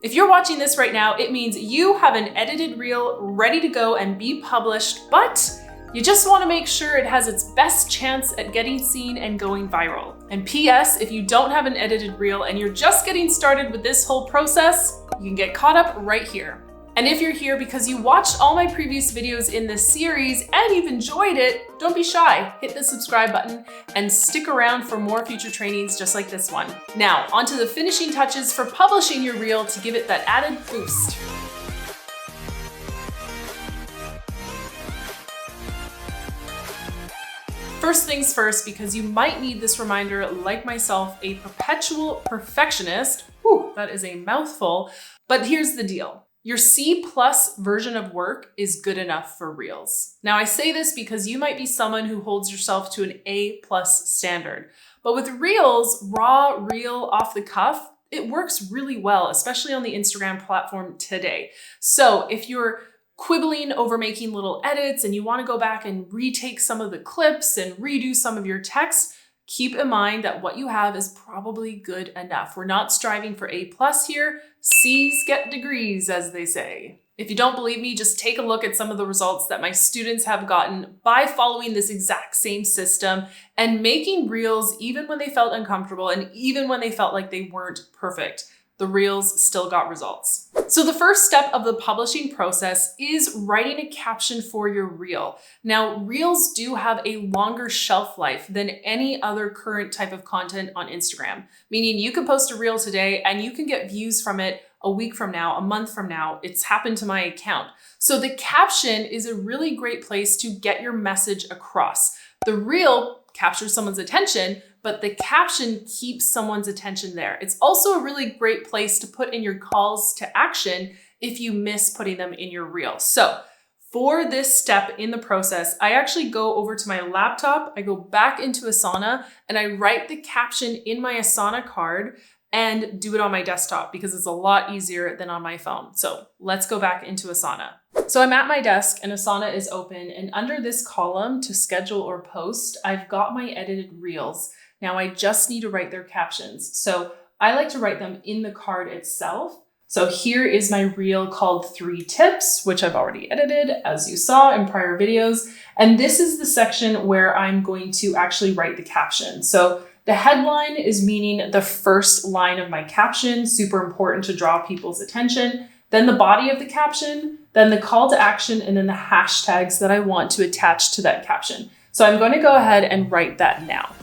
If you're watching this right now, it means you have an edited reel ready to go and be published, but you just want to make sure it has its best chance at getting seen and going viral. And PS, if you don't have an edited reel and you're just getting started with this whole process, you can get caught up right here. And if you're here because you watched all my previous videos in this series and you've enjoyed it, don't be shy. Hit the subscribe button and stick around for more future trainings just like this one. Now, onto the finishing touches for publishing your reel to give it that added boost. First things first, because you might need this reminder, like myself, a perpetual perfectionist. Whew, that is a mouthful, but here's the deal. Your C+ version of work is good enough for Reels. Now I say this because you might be someone who holds yourself to an A+ standard, but with Reels, raw, real, off the cuff, it works really well, especially on the Instagram platform today. So if you're quibbling over making little edits and you want to go back and retake some of the clips and redo some of your text, keep in mind that what you have is probably good enough. We're not striving for A+ here. C's get degrees, as they say. If you don't believe me, just take a look at some of the results that my students have gotten by following this exact same system and making reels even when they felt uncomfortable and even when they felt like they weren't perfect. The reels still got results. So the first step of the publishing process is writing a caption for your reel. Now, reels do have a longer shelf life than any other current type of content on Instagram, meaning you can post a reel today and you can get views from it a week from now, a month from now. It's happened to my account. So the caption is a really great place to get your message across. The reel captures someone's attention, but the caption keeps someone's attention there. It's also a really great place to put in your calls to action if you miss putting them in your reel. So for this step in the process, I actually go over to my laptop, I go back into Asana, and I write the caption in my Asana card and do it on my desktop because it's a lot easier than on my phone. So let's go back into Asana. So I'm at my desk and Asana is open, and under this column to schedule or post, I've got my edited reels. Now I just need to write their captions. So I like to write them in the card itself. So here is my reel called 3 Tips, which I've already edited, as you saw in prior videos. And this is the section where I'm going to actually write the caption. So the headline is meaning the first line of my caption, super important to draw people's attention. Then the body of the caption, then the call to action, and then the hashtags that I want to attach to that caption. So I'm going to go ahead and write that now.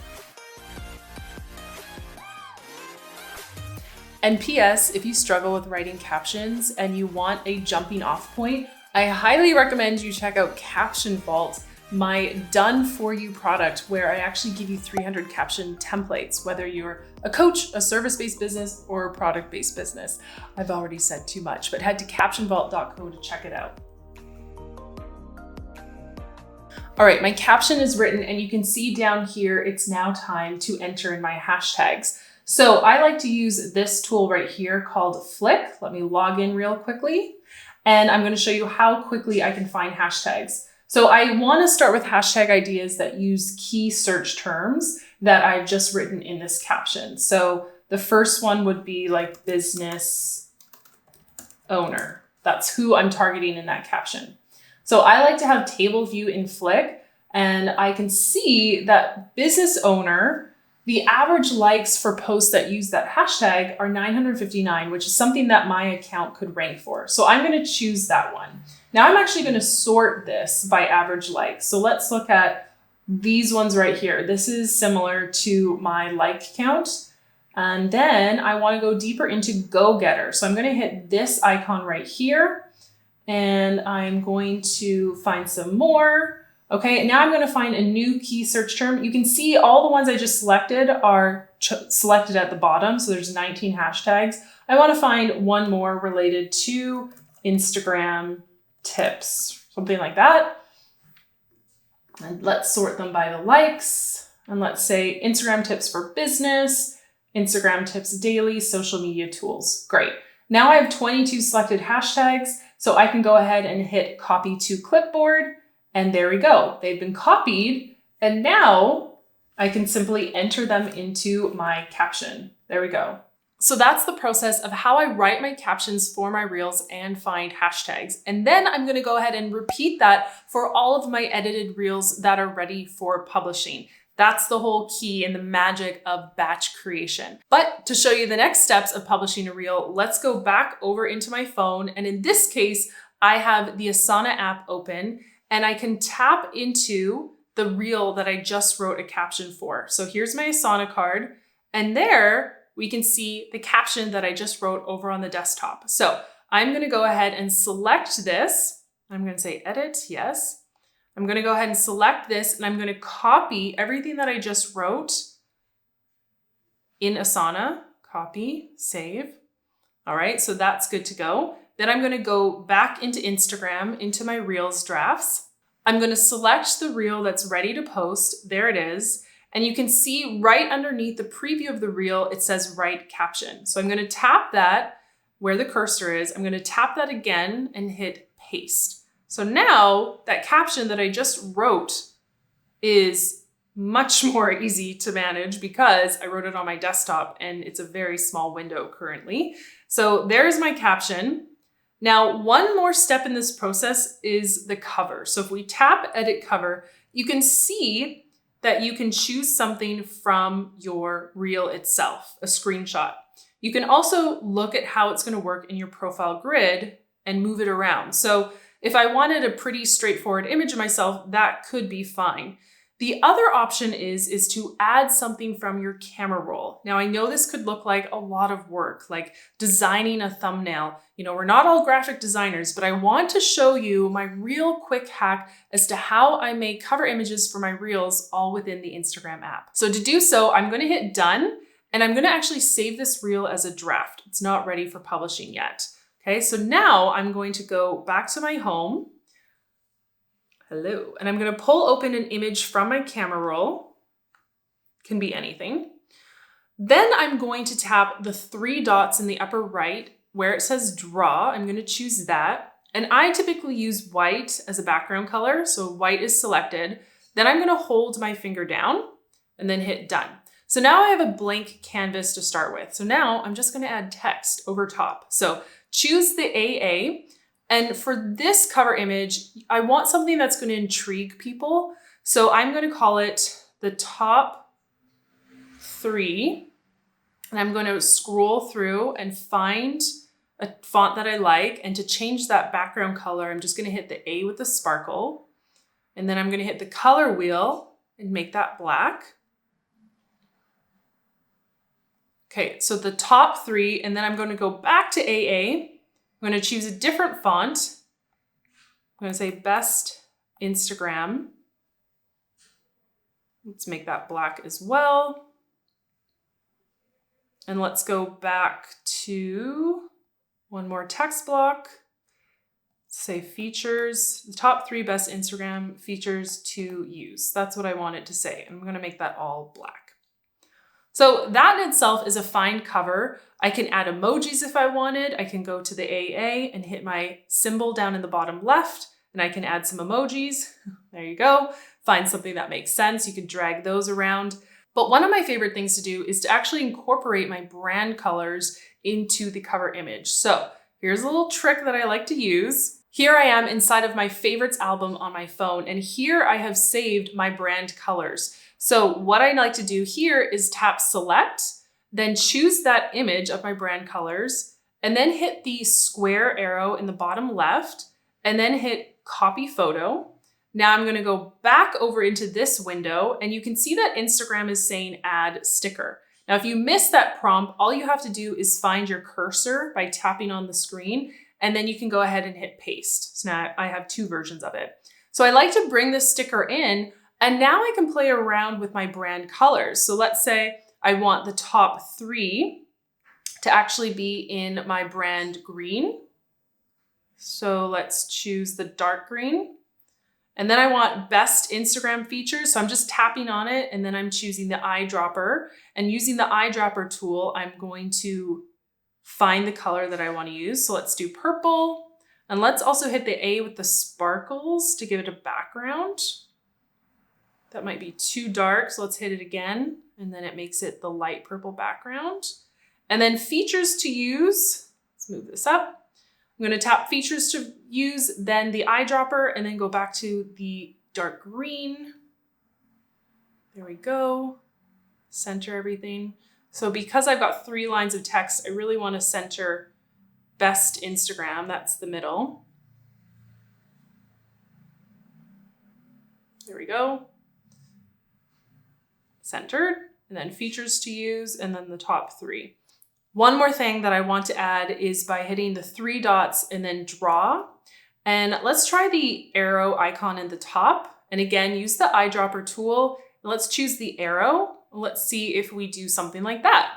And PS, if you struggle with writing captions and you want a jumping off point, I highly recommend you check out MemberVault, my done for you product, where I actually give you 300 caption templates, whether you're a coach, a service-based business, or a product-based business. I've already said too much, but head to captionvault.co to check it out. All right, my caption is written and you can see down here, it's now time to enter in my hashtags. So I like to use this tool right here called Flick. Let me log in real quickly. And I'm going to show you how quickly I can find hashtags. So I want to start with hashtag ideas that use key search terms that I've just written in this caption. So the first one would be like business owner. That's who I'm targeting in that caption. So I like to have table view in Flick, and I can see that business owner, the average likes for posts that use that hashtag are 959, which is something that my account could rank for. So I'm going to choose that one. Now I'm actually going to sort this by average likes. So let's look at these ones right here. This is similar to my like count. And then I want to go deeper into go-getter. So I'm going to hit this icon right here, and I'm going to find some more. Okay, now I'm going to find a new key search term. You can see all the ones I just selected are selected at the bottom. So there's 19 hashtags. I want to find one more related to Instagram tips, something like that. And let's sort them by the likes. And let's say Instagram tips for business, Instagram tips daily, social media tools. Great. Now I have 22 selected hashtags. So I can go ahead and hit copy to clipboard. And there we go. They've been copied. And now I can simply enter them into my caption. There we go. So that's the process of how I write my captions for my reels and find hashtags. And then I'm going to go ahead and repeat that for all of my edited reels that are ready for publishing. That's the whole key and the magic of batch creation. But to show you the next steps of publishing a reel, let's go back over into my phone. And in this case, I have the Asana app open and I can tap into the reel that I just wrote a caption for. So here's my Asana card, and there we can see the caption that I just wrote over on the desktop. So I'm going to go ahead and select this. I'm going to say edit, yes. I'm going to go ahead and select this, and I'm going to copy everything that I just wrote in Asana. Copy, save. All right, so that's good to go. Then I'm going to go back into Instagram, into my Reels drafts. I'm going to select the reel that's ready to post. There it is. And you can see right underneath the preview of the reel, it says write caption. So I'm going to tap that where the cursor is. I'm going to tap that again and hit paste. So now that caption that I just wrote is much more easy to manage because I wrote it on my desktop and it's a very small window currently. So there's my caption. Now, one more step in this process is the cover. So if we tap edit cover, you can see that you can choose something from your reel itself, a screenshot. You can also look at how it's going to work in your profile grid and move it around. So if I wanted a pretty straightforward image of myself, that could be fine. The other option is to add something from your camera roll. Now, I know this could look like a lot of work, like designing a thumbnail. You know, we're not all graphic designers, but I want to show you my real quick hack as to how I make cover images for my reels all within the Instagram app. So to do so, I'm going to hit done, and I'm going to actually save this reel as a draft. It's not ready for publishing yet. Okay, so now I'm going to go back to my home. Hello. And I'm going to pull open an image from my camera roll. Can be anything. Then I'm going to tap the three dots in the upper right where it says draw. I'm going to choose that. And I typically use white as a background color. So white is selected. Then I'm going to hold my finger down and then hit done. So now I have a blank canvas to start with. So now I'm just going to add text over top. So choose the AA. And for this cover image, I want something that's going to intrigue people. So I'm going to call it the top 3. And I'm going to scroll through and find a font that I like. And to change that background color, I'm just going to hit the A with the sparkle. And then I'm going to hit the color wheel and make that black. Okay, so the top 3, and then I'm going to go back to AA. I'm going to choose a different font. I'm going to say Best Instagram. Let's make that black as well. And let's go back to one more text block. Say features, the top 3 best Instagram features to use. That's what I want it to say. I'm going to make that all black. So that in itself is a fine cover. I can add emojis if I wanted. I can go to the AA and hit my symbol down in the bottom left, and I can add some emojis. There you go. Find something that makes sense. You can drag those around. But one of my favorite things to do is to actually incorporate my brand colors into the cover image. So here's a little trick that I like to use. Here I am inside of my favorites album on my phone, and here I have saved my brand colors. So what I like to do here is tap select, then choose that image of my brand colors, and then hit the square arrow in the bottom left, and then hit copy photo. Now I'm going to go back over into this window, and you can see that Instagram is saying add sticker. Now, if you miss that prompt, all you have to do is find your cursor by tapping on the screen, and then you can go ahead and hit paste. So now I have 2 versions of it. So I like to bring this sticker in, and now I can play around with my brand colors. So let's say I want the top 3 to actually be in my brand green. So let's choose the dark green. And then I want best Instagram features. So I'm just tapping on it, and then I'm choosing the eyedropper. And using the eyedropper tool, I'm going to find the color that I want to use. So let's do purple. And let's also hit the A with the sparkles to give it a background. That might be too dark, so let's hit it again, and then it makes it the light purple background. And then features to use, let's move this up. I'm going to tap features to use, then the eyedropper, and then go back to the dark green. There we go. Center everything. So because I've got 3 lines of text, I really want to center best Instagram. That's the middle. There we go. Centered, and then features to use, and then the top 3. One more thing that I want to add is by hitting the 3 dots and then draw. And let's try the arrow icon in the top. And again, use the eyedropper tool. Let's choose the arrow. Let's see if we do something like that.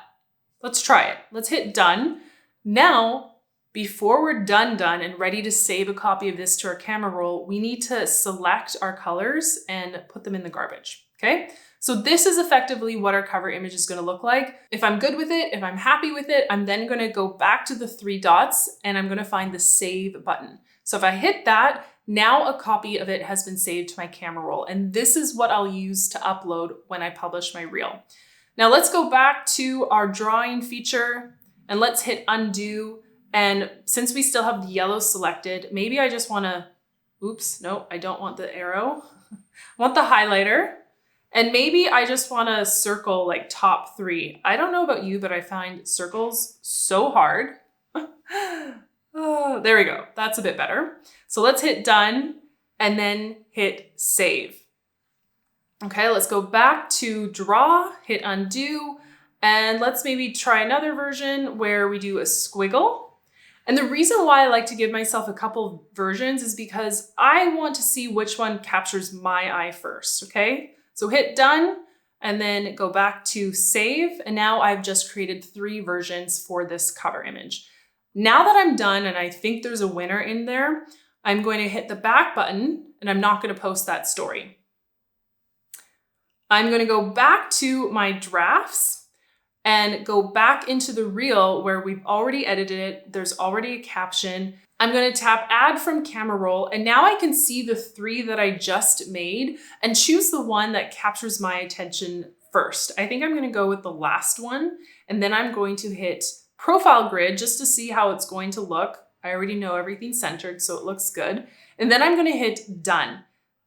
Let's try it. Let's hit done. Now, before we're done and ready to save a copy of this to our camera roll, we need to select our colors and put them in the garbage, okay? So this is effectively what our cover image is gonna look like. If I'm good with it, if I'm happy with it, I'm then gonna go back to the 3 dots and I'm gonna find the save button. So if I hit that, now a copy of it has been saved to my camera roll. And this is what I'll use to upload when I publish my reel. Now let's go back to our drawing feature and let's hit undo. And since we still have the yellow selected, maybe I just wanna, oops, no, I don't want the arrow. I want the highlighter. And maybe I just wanna circle like top 3. I don't know about you, but I find circles so hard. Oh, there we go, that's a bit better. So let's hit done and then hit save. Okay, let's go back to draw, hit undo, and let's maybe try another version where we do a squiggle. And the reason why I like to give myself a couple versions is because I want to see which one captures my eye first, okay? So hit done and then go back to save. And now I've just created 3 versions for this cover image. Now that I'm done and I think there's a winner in there, I'm going to hit the back button and I'm not going to post that story. I'm going to go back to my drafts and go back into the reel where we've already edited it. There's already a caption. I'm going to tap add from camera roll. And now I can see the 3 that I just made and choose the one that captures my attention first. I think I'm going to go with the last one. And then I'm going to hit profile grid just to see how it's going to look. I already know everything's centered, so it looks good. And then I'm going to hit done.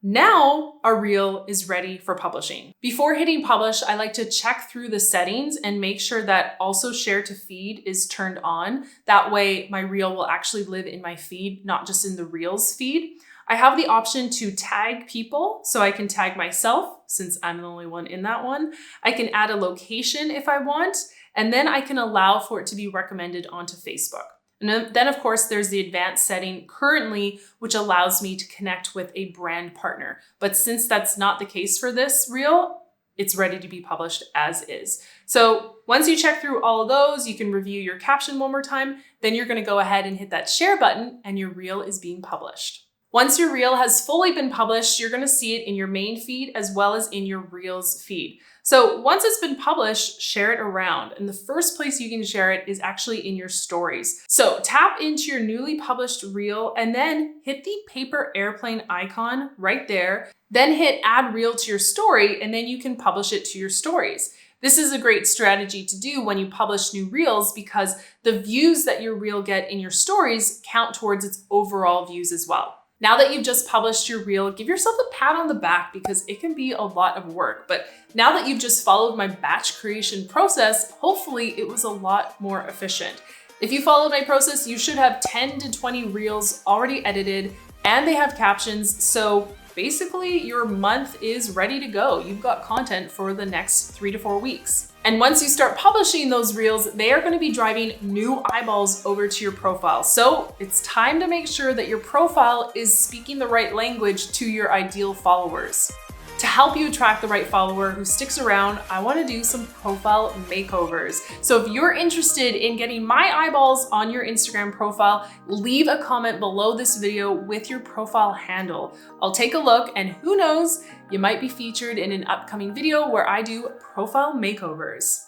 Now our reel is ready for publishing. Before hitting publish, I like to check through the settings and make sure that also share to feed is turned on. That way my reel will actually live in my feed, not just in the reels feed. I have the option to tag people, so I can tag myself since I'm the only one in that one. I can add a location if I want, and then I can allow for it to be recommended onto Facebook. And then of course, there's the advanced setting currently, which allows me to connect with a brand partner. But since that's not the case for this reel, it's ready to be published as is. So once you check through all of those, you can review your caption one more time, then you're gonna go ahead and hit that share button and your reel is being published. Once your reel has fully been published, you're gonna see it in your main feed as well as in your reels feed. So once it's been published, share it around. And the first place you can share it is actually in your stories. So tap into your newly published reel and then hit the paper airplane icon right there. Then hit add reel to your story and then you can publish it to your stories. This is a great strategy to do when you publish new reels because the views that your reel get in your stories count towards its overall views as well. Now that you've just published your reel, give yourself a pat on the back because it can be a lot of work. But now that you've just followed my batch creation process, hopefully it was a lot more efficient. If you followed my process, you should have 10 to 20 reels already edited and they have captions. So basically your month is ready to go. You've got content for the next 3 to 4 weeks. And once you start publishing those reels, they are going to be driving new eyeballs over to your profile. So it's time to make sure that your profile is speaking the right language to your ideal followers. To help you attract the right follower who sticks around, I want to do some profile makeovers. So if you're interested in getting my eyeballs on your Instagram profile, leave a comment below this video with your profile handle. I'll take a look and who knows, you might be featured in an upcoming video where I do profile makeovers.